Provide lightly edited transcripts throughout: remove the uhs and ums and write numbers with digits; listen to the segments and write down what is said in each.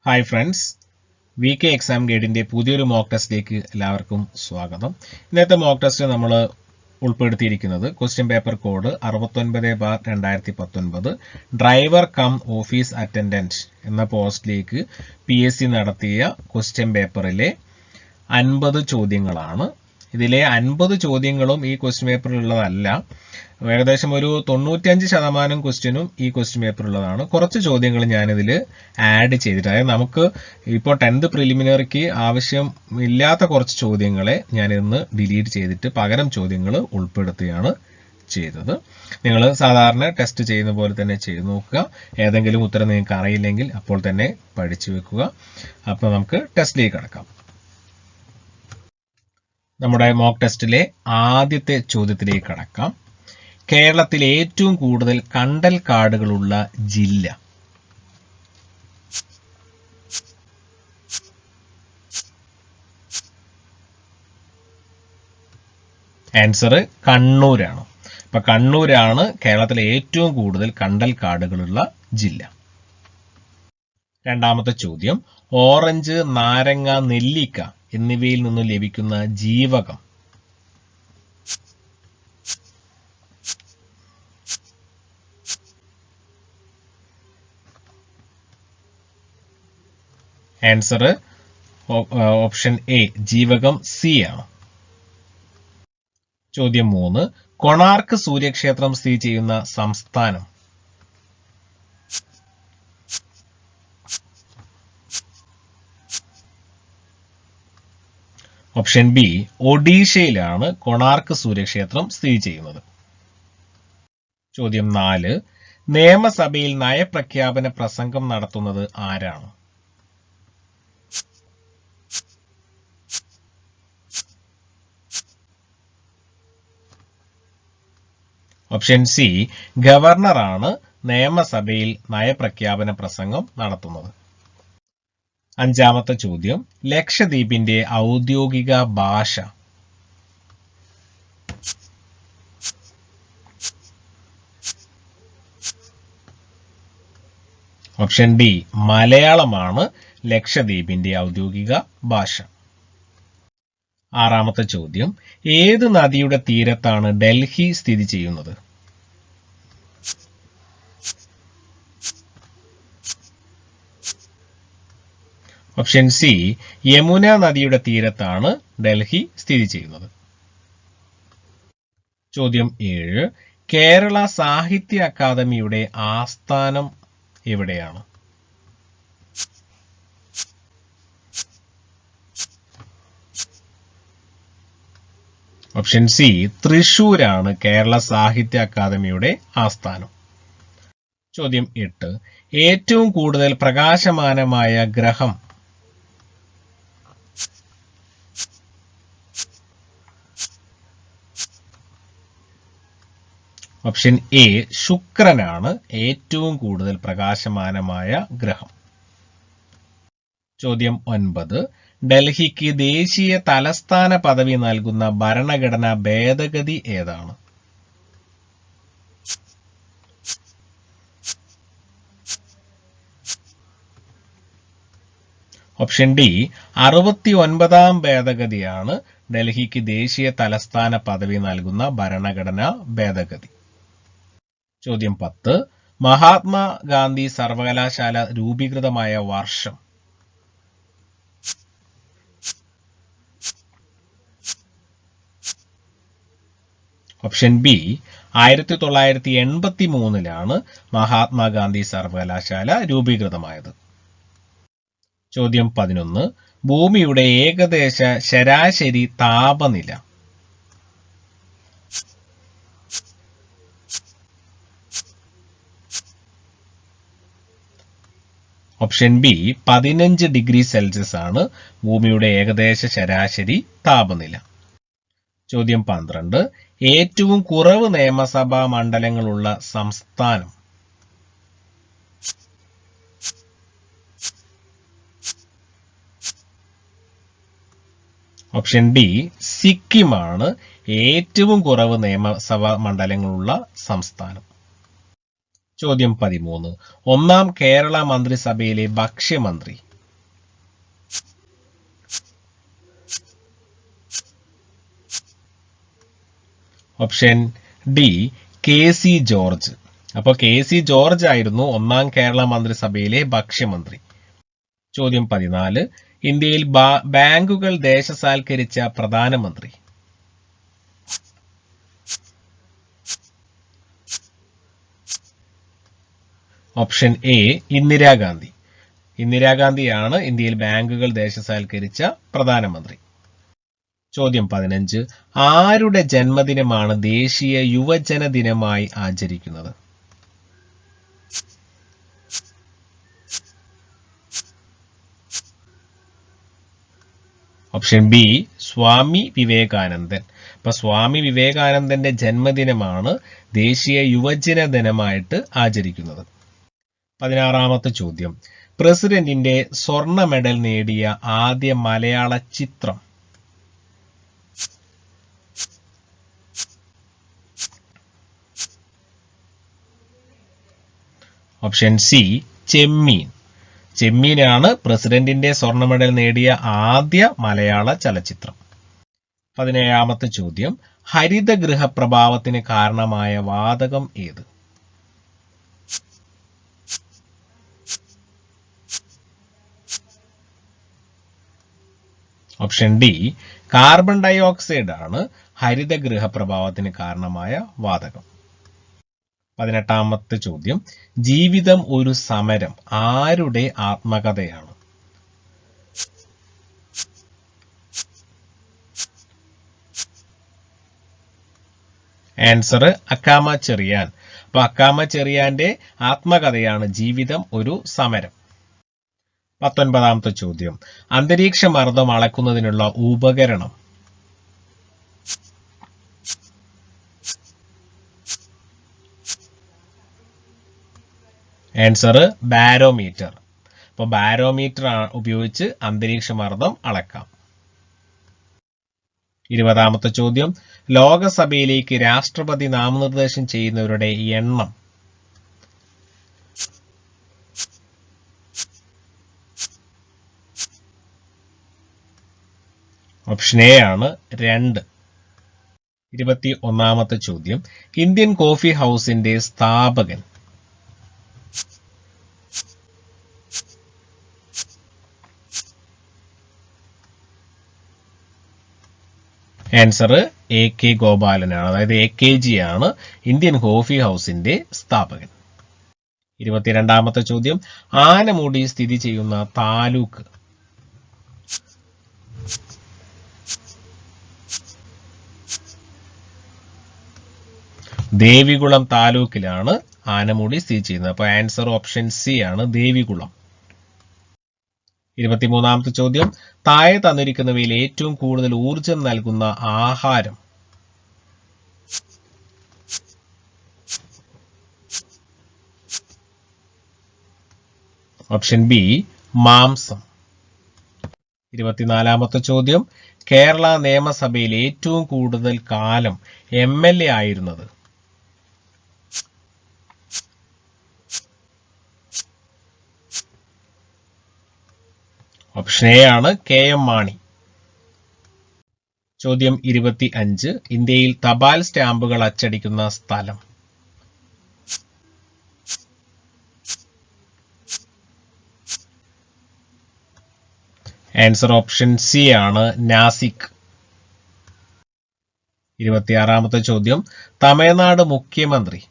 Hi friends, V K exam ഗൈഡിൻ്റെ പുതിയൊരു mock ടെസ്റ്റിലേക്ക് എല്ലാവർക്കും സ്വാഗതം. ഇന്നത്തെ മോക്ക് ടെസ്റ്റ് നമ്മൾ ഉൾപ്പെടുത്തിയിരിക്കുന്നത് question paper code 69/2019 driver cum office attendant എന്ന പോസ്റ്റിലേക്ക് PSC നടത്തിയ ക്വസ്റ്റ്യൻ പേപ്പറിലെ 50 ചോദ്യങ്ങളാണ്. ഇതിലെ 50 ചോദ്യങ്ങളും ഈ ക്വസ്റ്റ്യൻ പേപ്പറിലുള്ളതല്ല. ഏകദേശം ഒരു 95% ക്വസ്റ്റ്യനും ഈ ക്വസ്റ്റ്യൻ പേപ്പറിലുള്ളതാണ്. കുറച്ച് ചോദ്യങ്ങൾ ഞാനിതിൽ ആഡ് ചെയ്തിട്ട്, അതായത് നമുക്ക് ഇപ്പോൾ 10th പ്രിലിമിനറിക്ക് ആവശ്യമില്ലാത്ത കുറച്ച് ചോദ്യങ്ങളെ ഞാനിന്ന് ഡിലീറ്റ് ചെയ്തിട്ട് പകരം ചോദ്യങ്ങൾ ഉൾപ്പെടുത്തുകയാണ് ചെയ്തത്. നിങ്ങൾ സാധാരണ ടെസ്റ്റ് ചെയ്യുന്ന പോലെ തന്നെ ചെയ്ത് നോക്കുക. ഏതെങ്കിലും ഉത്തരം നിങ്ങൾക്ക് അറിയില്ലെങ്കിൽ അപ്പോൾ തന്നെ പഠിച്ചു വെക്കുക. അപ്പോൾ നമുക്ക് ടെസ്റ്റിലേക്ക് കടക്കാം. നമ്മുടെ മോക്ക് ടെസ്റ്റിലെ ആദ്യത്തെ ചോദ്യത്തിലേക്ക് കടക്കാം. കേരളത്തിൽ ഏറ്റവും കൂടുതൽ കണ്ടൽ കാടുകളുള്ള ജില്ല? ആൻസർ കണ്ണൂരാണ്. അപ്പൊ കണ്ണൂരാണ് കേരളത്തിലെ ഏറ്റവും കൂടുതൽ കണ്ടൽ കാടുകളുള്ള ജില്ല. രണ്ടാമത്തെ ചോദ്യം, ഓറഞ്ച്, നാരങ്ങ, നെല്ലിക്ക എന്നിവയിൽ നിന്ന് ലഭിക്കുന്ന ജീവകം? ആൻസർ ഓപ്ഷൻ എ, ജീവകം സി ആണ്. ചോദ്യം 3, കൊണാർക്ക് സൂര്യക്ഷേത്രം സ്ഥിതി ചെയ്യുന്ന സംസ്ഥാനം? ഓപ്ഷൻ ബി, ഒഡീഷയിലാണ് കൊണാർക്ക് സൂര്യക്ഷേത്രം സ്ഥിതി ചെയ്യുന്നത്. ചോദ്യം 4, നിയമസഭയിൽ നയപ്രഖ്യാപന പ്രസംഗം നടത്തുന്നത് ആരാണ്? ഓപ്ഷൻ സി, ഗവർണറാണ് നിയമസഭയിൽ നയപ്രഖ്യാപന പ്രസംഗം നടത്തുന്നത്. അഞ്ചാമത്തെ ചോദ്യം, ലക്ഷദ്വീപിന്റെ ഔദ്യോഗിക ഭാഷ? ഓപ്ഷൻ ഡി, മലയാളമാണ് ലക്ഷദ്വീപിന്റെ ഔദ്യോഗിക ഭാഷ. ആറാമത്തെ ചോദ്യം, ഏത് നദിയുടെ തീരത്താണ് ഡൽഹി സ്ഥിതി ചെയ്യുന്നത്? ഓപ്ഷൻ സി, യമുന നദിയുടെ തീരത്താണ് ഡൽഹി സ്ഥിതി ചെയ്യുന്നത്. ചോദ്യം 7, കേരള സാഹിത്യ അക്കാദമിയുടെ ആസ്ഥാനം എവിടെയാണ്? ഓപ്ഷൻ സി, തൃശൂരാണ് കേരള സാഹിത്യ അക്കാദമിയുടെ ആസ്ഥാനം. ചോദ്യം 8, ഏറ്റവും കൂടുതൽ പ്രകാശമാനമായ ഗ്രഹം? ഓപ്ഷൻ എ, ശുക്രനാണ് ഏറ്റവും കൂടുതൽ പ്രകാശമാനമായ ഗ്രഹം. ചോദ്യം 9, ഡൽഹിക്ക് ദേശീയ തലസ്ഥാന പദവി നൽകുന്ന ഭരണഘടനാ ഭേദഗതി ഏതാണ്? ഓപ്ഷൻ ഡി, 69ാം ഭേദഗതിയാണ് ഡൽഹിക്ക് ദേശീയ തലസ്ഥാന പദവി നൽകുന്ന ഭരണഘടനാ ഭേദഗതി. ചോദ്യം 10, മഹാത്മാഗാന്ധി സർവകലാശാല രൂപീകൃതമായ വർഷം? ഓപ്ഷൻ ബി, 1983 മഹാത്മാഗാന്ധി സർവകലാശാല രൂപീകൃതമായത്. ചോദ്യം 11, ഭൂമിയുടെ ഏകദേശ ശരാശരി താപനില? ഓപ്ഷൻ ബി, 15 ഡിഗ്രി സെൽഷ്യസ് ആണ് ഭൂമിയുടെ ഏകദേശ ശരാശരി താപനില. ചോദ്യം 12, ഏറ്റവും കുറവ് നിയമസഭാ മണ്ഡലങ്ങളുള്ള സംസ്ഥാനം? ഓപ്ഷൻ ഡി, സിക്കിമാണ് ഏറ്റവും കുറവ് നിയമസഭാ മണ്ഡലങ്ങളുള്ള സംസ്ഥാനം. ചോദ്യം 13, ഒന്നാം കേരള മന്ത്രിസഭയിലെ ഭക്ഷ്യമന്ത്രി? Option D KC George. അപ്പോൾ KC ജോർജ് ആയിരുന്നു 1ാം കേരള മന്ത്രിസഭയിലെ ഭക്ഷ്യമന്ത്രി. ചോദ്യം 14. ഇന്ത്യയിൽ ബാങ്കുകൾ ദേശസാൽക്കരിച്ച പ്രധാനമന്ത്രി. Option A Indira Gandhi. ഇന്ദിരാഗാന്ധിയാണ് ഇന്ത്യയിൽ ബാങ്കുകൾ ദേശസാൽക്കരിച്ച പ്രധാനമന്ത്രി. ചോദ്യം 15. ആരുടെ ജന്മദിനമാണ് ദേശീയ യുവജന ദിനമായി ആചരിക്കുന്നത്? ഓപ്ഷൻ ബി സ്വാമി വിവേകാനന്ദൻ. അപ്പൊ സ്വാമി വിവേകാനന്ദന്റെ ജന്മദിനമാണ് ദേശീയ യുവജന ദിനമായിട്ട് ആചരിക്കുന്നത്. 16ാമത്തെ ചോദ്യം. പ്രസിഡന്റിന്റെ സ്വർണ്ണ മെഡൽ നേടിയ ആദ്യ മലയാള ചിത്രം. ഓപ്ഷൻ സി ചെമ്മീൻ. ചെമ്മീനാണ് പ്രസിഡന്റിന്റെ സ്വർണ്ണ മെഡൽ നേടിയ ആദ്യ മലയാള ചലച്ചിത്രം. 17ാമത്തെ ചോദ്യം. ഹരിതഗൃഹ പ്രഭാവത്തിന് കാരണമായ വാതകം ഏത്? Option D carbon dioxide ആണ് ഹരിതഗൃഹ പ്രഭാവത്തിന് കാരണമായ വാതകം. 18ാമത്തെ ചോദ്യം. ജീവിതം ഒരു സമരം ആരുടെ ആത്മകഥയാണ്? ആൻസർ അക്കാമ ചെറിയാൻ. അപ്പൊ അക്കാമ ചെറിയാന്റെ ആത്മകഥയാണ് ജീവിതം ഒരു സമരം. 19ാമത്തെ ചോദ്യം. അന്തരീക്ഷ മർദ്ദം അളക്കുന്നതിനുള്ള ഉപകരണം. Answer barometer. അപ്പോൾ ബാരോമീറ്റർ ഉപയോഗിച്ച് അന്തരീക്ഷ മർദ്ദം അളക്കാം. 20ാമത്തെ ചോദ്യം. ലോകസഭയിലേക്ക് രാഷ്ട്രപതി നാമനിർദ്ദേശം ചെയ്യുന്നവരുടെ എണ്ണം. ഓപ്ഷൻ എ ആണ് 2. 21ാമത്തെ ചോദ്യം. ഇന്ത്യൻ കോഫി ഹൗസിന്റെ സ്ഥാപകൻ. Answer AK ഗോപാലനാണ്. അതായത് AKG ആണ് ഇന്ത്യൻ കോഫി ഹൗസിന്റെ സ്ഥാപകൻ. 22ാമത്തെ ചോദ്യം. ആനമുടി സ്ഥിതി ചെയ്യുന്ന താലൂക്ക്. ദേവികുളം താലൂക്കിലാണ് ആനമുടി സ്ഥിതി ചെയ്യുന്നത്. അപ്പോൾ ആൻസർ ഓപ്ഷൻ സി ആണ് ദേവികുളം. 23ാമത്തെ ചോദ്യം. താഴെ തന്നിരിക്കുന്നവയിൽ ഏറ്റവും കൂടുതൽ ഊർജം നൽകുന്ന ആഹാരം. ഓപ്ഷൻ ബി മാംസം. 24ാമത്തെ ചോദ്യം. കേരള നിയമസഭയിൽ ഏറ്റവും കൂടുതൽ കാലം MLA ആയിരുന്നത്. ഓപ്ഷൻ എ ആണ് KM മാണി. ചോദ്യം 25. ഇന്ത്യയിൽ തപാൽ സ്റ്റാമ്പുകൾ അച്ചടിക്കുന്ന സ്ഥലം. ആൻസർ ഓപ്ഷൻ സി ആണ് നാസിക്. 26ാമത്തെ ചോദ്യം. തമിഴ്നാട് മുഖ്യമന്ത്രി.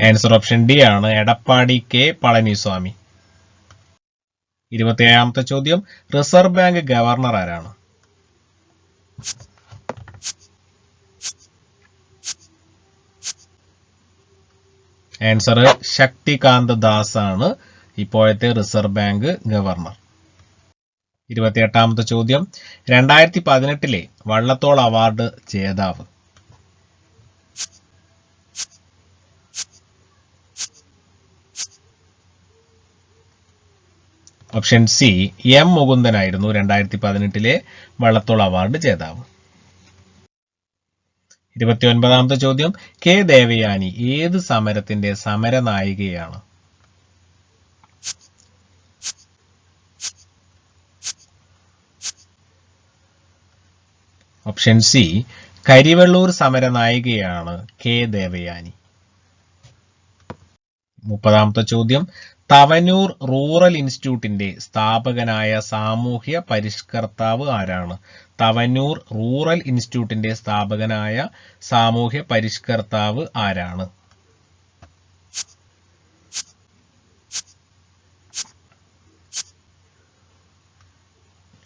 ആൻസർ ഓപ്ഷൻ ഡി ആണ് എടപ്പാടി K പളനിസ്വാമി. 27ാമത്തെ ചോദ്യം. റിസർവ് ബാങ്ക് ഗവർണർ ആരാണ്? ആൻസർ ശക്തികാന്ത ദാസ് ആണ് ഇപ്പോഴത്തെ റിസർവ് ബാങ്ക് ഗവർണർ. 28ാമത്തെ ചോദ്യം. 2018 വള്ളത്തോൾ അവാർഡ് ജേതാവ്. Option C M മുകുന്ദനായിരുന്നു 2018 Vallathol award ജേതാവ്. 29ാമത്തെ ചോദ്യം. K ദേവയാനി ഏത് സമരത്തിന്റെ സമരനായികയാണ്? ഓപ്ഷൻ സി കരിവെള്ളൂർ സമര നായികയാണ് കെ ദേവയാനി. 30ാമത്തെ ചോദ്യം, തവനൂർ റൂറൽ ഇൻസ്റ്റിറ്റ്യൂട്ടിന്റെ സ്ഥാപകനായ സാമൂഹ്യ പരിഷ്കർത്താവ് ആരാണ്? തവനൂർ റൂറൽ ഇൻസ്റ്റിറ്റ്യൂട്ടിന്റെ സ്ഥാപകനായ സാമൂഹ്യ പരിഷ്കർത്താവ് ആരാണ്?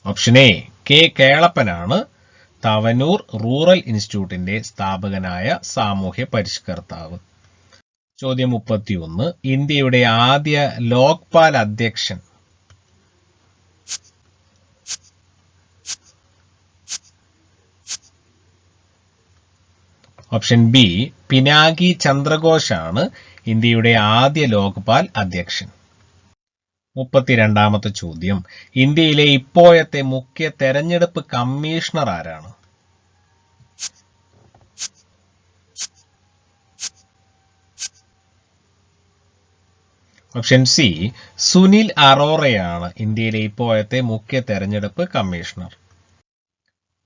ഓപ്ഷൻ എ കെ കേളപ്പനാണ് തവനൂർ റൂറൽ ഇൻസ്റ്റിറ്റ്യൂട്ടിന്റെ സ്ഥാപകനായ സാമൂഹ്യ പരിഷ്കർത്താവ്. ചോദ്യം 31, ഇന്ത്യയുടെ ആദ്യ ലോക്പാൽ അധ്യക്ഷൻ? ഓപ്ഷൻ ബി പിനാകി ചന്ദ്രഘോഷാണ് ഇന്ത്യയുടെ ആദ്യ ലോക്പാൽ അധ്യക്ഷൻ. 32ാമത്തെ ചോദ്യം, ഇന്ത്യയിലെ ഇപ്പോഴത്തെ മുഖ്യ തെരഞ്ഞെടുപ്പ് കമ്മീഷണർ ആരാണ്? ഓപ്ഷൻ സി സുനിൽ അറോറയാണ് ഇന്ത്യയിലെ ഇപ്പോഴത്തെ മുഖ്യ തെരഞ്ഞെടുപ്പ് കമ്മീഷണർ.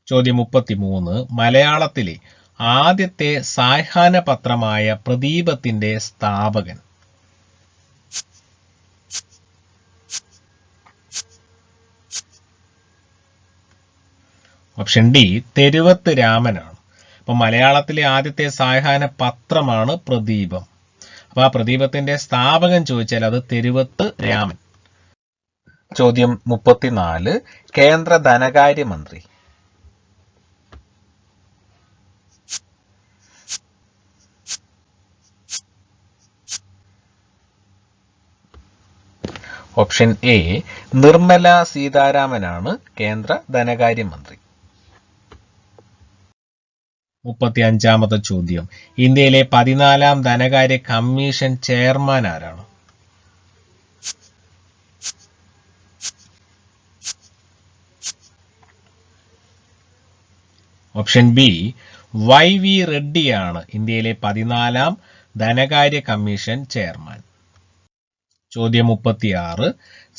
ചോദ്യം 33, മലയാളത്തിലെ ആദ്യത്തെ സായാഹ്ന പത്രമായ പ്രദീപത്തിന്റെ സ്ഥാപകൻ? ഓപ്ഷൻ ഡി തെരുവത്ത് രാമനാണ്. അപ്പൊ മലയാളത്തിലെ ആദ്യത്തെ സായാഹ്ന പത്രമാണ് പ്രദീപം. അപ്പൊ ആ പ്രദീപത്തിന്റെ സ്ഥാപകൻ ചോദിച്ചാൽ അത് തെരുവത്ത് രാമൻ. ചോദ്യം 34, കേന്ദ്ര ധനകാര്യമന്ത്രി? ഓപ്ഷൻ എ നിർമ്മല സീതാരാമനാണ് കേന്ദ്ര ധനകാര്യമന്ത്രി. 35ാമത്തെ ചോദ്യം, ഇന്ത്യയിലെ 14ാം ധനകാര്യ കമ്മീഷൻ ചെയർമാൻ ആരാണ്? ഓപ്ഷൻ ബി വൈ വി റെഡ്ഡിയാണ് ഇന്ത്യയിലെ 14ാം ധനകാര്യ കമ്മീഷൻ ചെയർമാൻ. ചോദ്യം 36,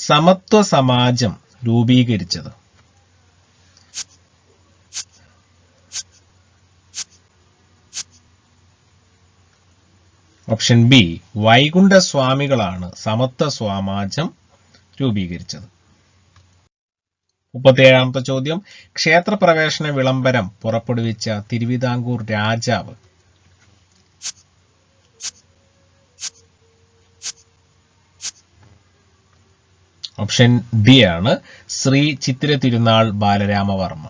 സമത്വ സമാജം രൂപീകരിച്ചത്? ഓപ്ഷൻ ബി വൈകുണ്ഠസ്വാമികളാണ് സമത്വ സമാജം രൂപീകരിച്ചത്. 37ാമത്തെ ചോദ്യം, ക്ഷേത്രപ്രവേശന വിളംബരം പുറപ്പെടുവിച്ച തിരുവിതാംകൂർ രാജാവ്? ഓപ്ഷൻ ഡി ആണ് ശ്രീ ചിത്തിര തിരുനാൾ ബാലരാമവർമ്മ.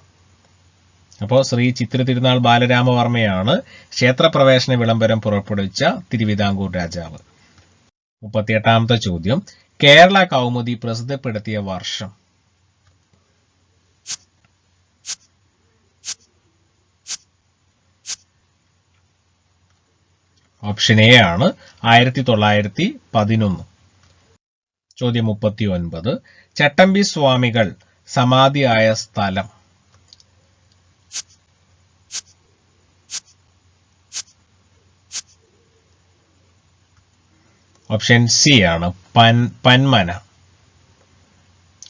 അപ്പോൾ ശ്രീ ചിത്തിര തിരുനാൾ ബാലരാമവർമ്മയാണ് ക്ഷേത്രപ്രവേശന വിളംബരം പുറപ്പെടുവിച്ച തിരുവിതാംകൂർ രാജാവ്. 38ാമത്തെ ചോദ്യം, കേരള കൗമുദി പ്രസിദ്ധപ്പെടുത്തിയ വർഷം? ഓപ്ഷൻ എ ആണ് 1911. ചോദ്യം 39, ചട്ടമ്പി സ്വാമികൾ സമാധിയായ സ്ഥലം? ഓപ്ഷൻ സി ആണ് പന്മന.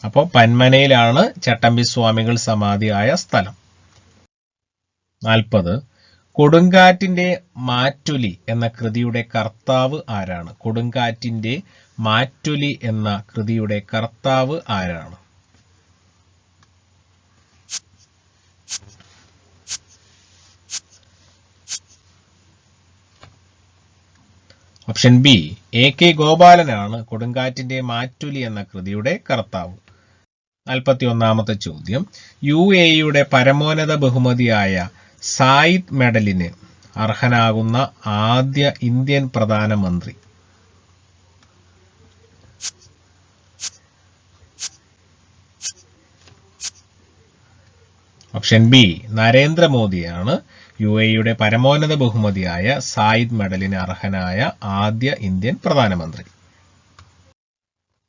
അപ്പോൾ പന്മനയിലാണ് ചട്ടമ്പി സ്വാമികൾ സമാധിയായ സ്ഥലം. 40, കൊടുങ്കാറ്റിന്റെ മാറ്റൊലി എന്ന കൃതിയുടെ കർത്താവ് ആരാണ്? കൊടുങ്കാറ്റിന്റെ മാറ്റൊലി എന്ന കൃതിയുടെ കർത്താവ് ആരാണ്? ഓപ്ഷൻ ബി എ കെ ഗോപാലനാണ് കൊടുങ്കാറ്റിന്റെ മാറ്റൊലി എന്ന കൃതിയുടെ കർത്താവ്. 41ാമത്തെ ചോദ്യം, UAE പരമോന്നത ബഹുമതിയായ സായിദ് മെഡലിന് അർഹനാകുന്ന ആദ്യ ഇന്ത്യൻ പ്രധാനമന്ത്രി? ഓപ്ഷൻ ബി നരേന്ദ്രമോദിയാണ് UAE പരമോന്നത ബഹുമതിയായ സായിദ് മെഡലിന് അർഹനായ ആദ്യ ഇന്ത്യൻ പ്രധാനമന്ത്രി.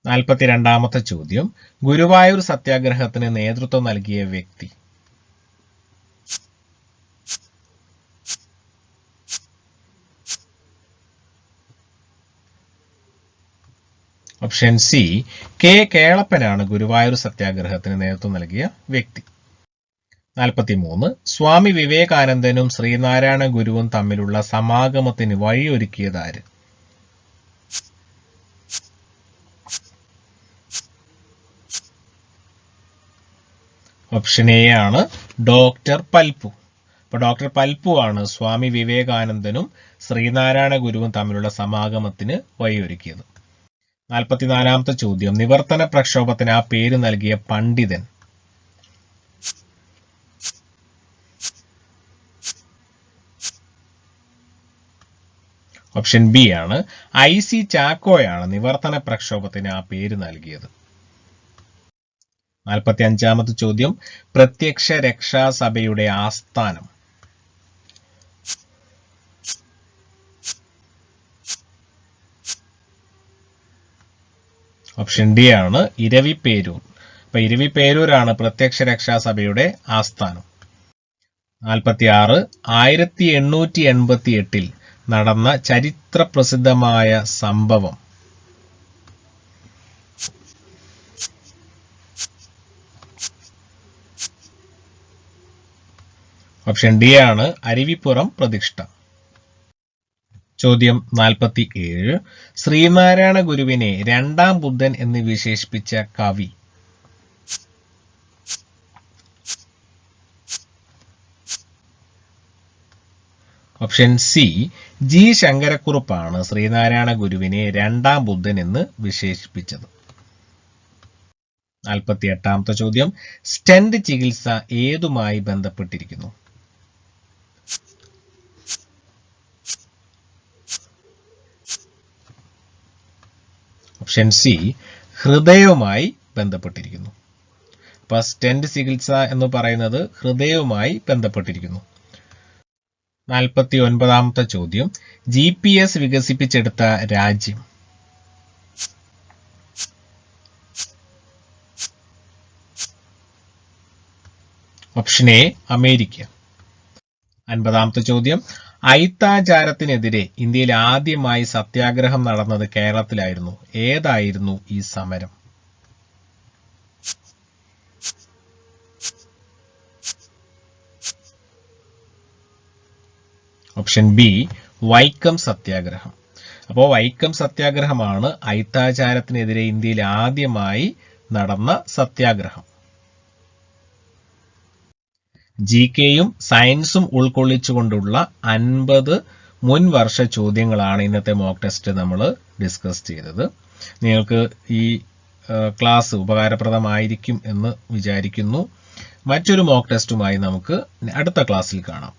42ാമത്തെ ചോദ്യം, ഗുരുവായൂർ സത്യാഗ്രഹത്തിന് നേതൃത്വം നൽകിയ വ്യക്തി? ഓപ്ഷൻ സി കെ കേളപ്പനാണ് ഗുരുവായൂർ സത്യാഗ്രഹത്തിന് നേതൃത്വം നൽകിയ വ്യക്തി. 43. സ്വാമി വിവേകാനന്ദനും ശ്രീനാരായണ ഗുരുവും തമ്മിലുള്ള സമാഗമത്തിന് വഴിയൊരുക്കിയതാര്? ഓപ്ഷൻ എ ആണ് ഡോക്ടർ പൽപു. അപ്പോൾ ഡോക്ടർ പൽപു ആണ് സ്വാമി വിവേകാനന്ദനും ശ്രീനാരായണ ഗുരുവും തമ്മിലുള്ള സമാഗമത്തിന് വഴിയൊരുക്കിയത്. 44-ാമത്തെ ചോദ്യം. നിവർത്തന പ്രക്ഷോഭത്തിന് ആ പേര് നൽകിയ പണ്ഡിതൻ? ഓപ്ഷൻ ബി ആണ് IC ചാക്കോയാണ് നിവർത്തന പ്രക്ഷോഭത്തിന് ആ പേര് നൽകിയത്. 45-ാമത്തെ ചോദ്യം. പ്രത്യക്ഷ രക്ഷാസഭയുടെ ആസ്ഥാനം? ഓപ്ഷൻ ഡി ആണ് ഇരവിപേരൂർ. അപ്പൊ ഇരവിപേരൂരാണ് പ്രത്യക്ഷ രക്ഷാസഭയുടെ ആസ്ഥാനം. 46. 1888 നടന്ന ചരിത്ര പ്രസിദ്ധമായ സംഭവം? ഓപ്ഷൻ ഡി ആണ് അരുവിപ്പുറം പ്രതിഷ്ഠ. ചോദ്യം 47. ശ്രീനാരായണ ഗുരുവിനെ രണ്ടാം ബുദ്ധൻ എന്ന് വിശേഷിപ്പിച്ച കവി? ഓപ്ഷൻ സി ജി ശങ്കരക്കുറുപ്പാണ് ശ്രീനാരായണ ഗുരുവിനെ രണ്ടാം ബുദ്ധൻ എന്ന് വിശേഷിപ്പിച്ചത്. 48-ാമത്തെ ചോദ്യം. സ്റ്റെന്റ് ചികിത്സ ഏതുമായി ബന്ധപ്പെട്ടിരിക്കുന്നു? ഓപ്ഷൻ സി ഹൃദയവുമായി ബന്ധപ്പെട്ടിരിക്കുന്നു. അപ്പൊ സ്റ്റെന്റ് ചികിത്സ എന്ന് പറയുന്നത് ഹൃദയവുമായി ബന്ധപ്പെട്ടിരിക്കുന്നു. 49-ാമത്തെ ചോദ്യം. GPS വികസിപ്പിച്ചെടുത്ത രാജ്യം? Option A America. 50-ാമത്തെ ചോദ്യം. അയിത്താചാരത്തിനെതിരെ ഇന്ത്യയിൽ ആദ്യമായി സത്യാഗ്രഹം നടന്നത് കേരളത്തിലായിരുന്നു. ഏതായിരുന്നു ഈ സമരം? ഓപ്ഷൻ ബി വൈക്കം സത്യാഗ്രഹം. അപ്പോൾ വൈക്കം സത്യാഗ്രഹമാണ് അയിത്താചാരത്തിനെതിരെ ഇന്ത്യയിൽ ആദ്യമായി നടന്ന സത്യാഗ്രഹം. GKയും സയൻസും ഉൾക്കൊള്ളിച്ചുകൊണ്ടുള്ള 50 മുൻവർഷ ചോദ്യങ്ങളാണ് ഇന്നത്തെ മോക്ക് ടെസ്റ്റ് നമ്മൾ ഡിസ്കസ് ചെയ്തത്. നിങ്ങൾക്ക് ഈ ക്ലാസ് ഉപകാരപ്രദമായിരിക്കും എന്ന് വിചാരിക്കുന്നു. മറ്റൊരു മോക്ക് ടെസ്റ്റുമായി നമുക്ക് അടുത്ത ക്ലാസ്സിൽ കാണാം.